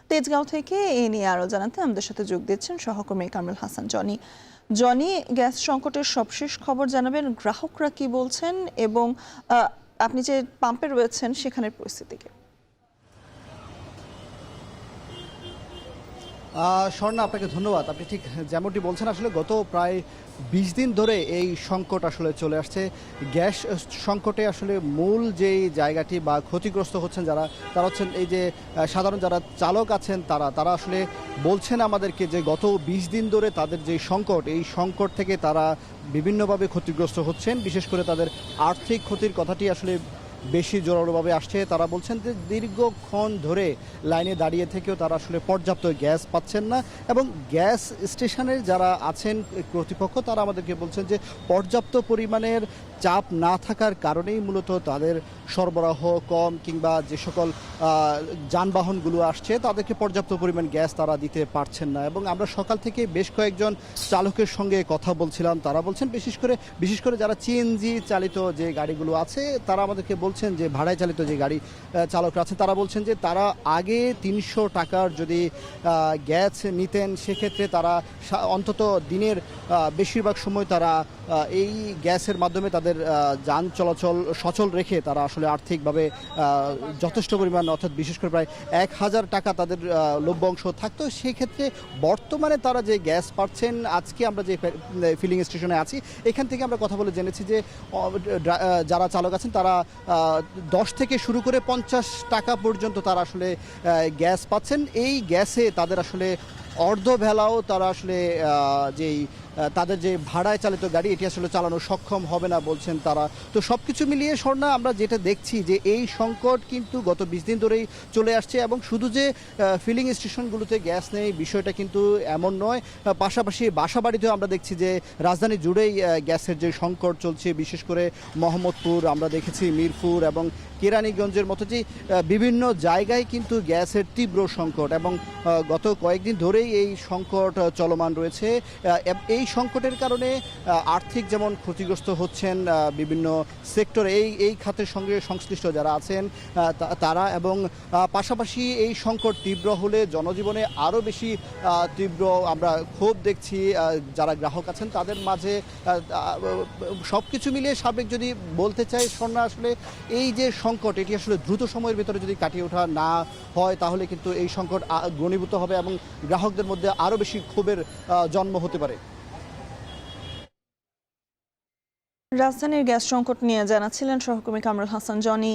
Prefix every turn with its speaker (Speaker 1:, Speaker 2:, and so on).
Speaker 1: তেজগাঁও থেকে এ নিয়ে আরো জানাতে আমাদের সাথে যোগ দিচ্ছেন সহকর্মী Kamrul Hasan Johnny. Johnny, gas সংকটের সবশেষ খবর জানাবেন, গ্রাহকরা কি বলছেন এবং আপনি যে পাম্পে রয়েছেন সেখানের পরিস্থিতিকে।
Speaker 2: স্বর্ণা, আপনাকে ধন্যবাদ। আপনি ঠিক যেমনটি বলছেন, আসলে গত প্রায় 20 দিন ধরে এই সংকট আসলে চলে আসছে। গ্যাস সংকটে আসলে মূল যেই জায়গাটি বা ক্ষতিগ্রস্ত হচ্ছেন তারা হচ্ছেন এই যে সাধারণ যারা চালক আছেন তারা আসলে বলছেন আমাদেরকে যে গত 20 দিন ধরে তাদের যে সংকট, এই সংকট থেকে তারা বিভিন্নভাবে ক্ষতিগ্রস্ত হচ্ছেন। বিশেষ করে তাদের আর্থিক ক্ষতির কথাটি আসলে বেশি জোরালোভাবে আসছে। তারা বলছেন যে দীর্ঘক্ষণ ধরে লাইনে দাঁড়িয়ে থেকেও তারা আসলে পর্যাপ্ত গ্যাস পাচ্ছেন না, এবং গ্যাস স্টেশনের যারা আছেন কর্তৃপক্ষ তারা আমাদেরকে বলছেন যে পর্যাপ্ত পরিমাণের চাপ না থাকার কারণেই মূলত তাদের সরবরাহ কম, কিংবা যে সকল যানবাহনগুলো আসছে তাদেরকে পর্যাপ্ত পরিমাণ গ্যাস তারা দিতে পারছেন না। এবং আমরা সকাল থেকে বেশ কয়েকজন চালকের সঙ্গে কথা বলছিলাম, তারা বলছেন বিশেষ করে যারা সিএনজি চালিত যে গাড়িগুলো আছে তারা আমাদেরকে বলছেন যে ভাড়ায় চালিত যে গাড়ি চালকরা আছেন তারা বলছেন যে তারা আগে 300 টাকার যদি গ্যাস নিতেন সেক্ষেত্রে তারা অন্তত দিনের বেশিরভাগ সময় তারা এই গ্যাসের মাধ্যমে তাদের যান চলাচল সচল রেখে তারা আসলে আর্থিকভাবে যথেষ্ট পরিমাণ, অর্থাৎ বিশেষ করে প্রায় 1000 টাকা তাদের লভ্যাংশ থাকতো। সেক্ষেত্রে বর্তমানে তারা যে গ্যাস পাচ্ছেন, আজকে আমরা যে ফিলিং স্টেশনে আছি এখান থেকে আমরা কথা বলে জেনেছি যে যারা চালক আছেন তারা 10 থেকে শুরু করে 50 টাকা পর্যন্ত তারা আসলে গ্যাস পাচ্ছেন। এই গ্যাসে তাদের আসলে অর্ধবেলাও তারা আসলে যেই তাদের যে ভাড়ায় চালিত গাড়ি এটি আসলে চালানো সক্ষম হবে না বলছেন তারা। তো সব কিছু মিলিয়ে স্বর্ণা, আমরা যেটা দেখছি যে এই সংকট কিন্তু গত 20 দিন ধরেই চলে আসছে, এবং শুধু যে ফিলিং স্টেশনগুলোতে গ্যাস নেই বিষয়টা কিন্তু এমন নয়। পাশাপাশি বাসাবাড়িতেও আমরা দেখছি যে রাজধানী জুড়েই গ্যাসের যে সংকট চলছে। বিশেষ করে মোহাম্মদপুর, আমরা দেখেছি মিরপুর এবং কেরানীগঞ্জের মতো যে বিভিন্ন জায়গায় কিন্তু গ্যাসের তীব্র সংকট, এবং গত কয়েকদিন ধরেই এই সংকট চলমান রয়েছে। এই সংকটের কারণে আর্থিক যেমন ক্ষতিগ্রস্ত হচ্ছেন বিভিন্ন সেক্টর, এই খাতের সঙ্গে সংশ্লিষ্ট যারা আছেন তারা, এবং পাশাপাশি এই সংকট তীব্র হলে জনজীবনে আরও বেশি তীব্র আমরা ক্ষোভ দেখছি যারা গ্রাহক আছেন তাদের মাঝে। সব কিছু মিলিয়ে সাবেক যদি বলতে চাই স্বর্ণা, আসলে এই যে সংকট এটি আসলে দ্রুত সময়ের ভিতরে যদি কাটিয়ে ওঠা না হয় তাহলে কিন্তু এই সংকট ঘনীভূত হবে এবং গ্রাহকদের মধ্যে আরও বেশি ক্ষোভের জন্ম হতে পারে।
Speaker 1: রাজধানীর গ্যাস সংকট নিয়ে জানাচ্ছিলেন সহকর্মী কামরুল হাসান জনি।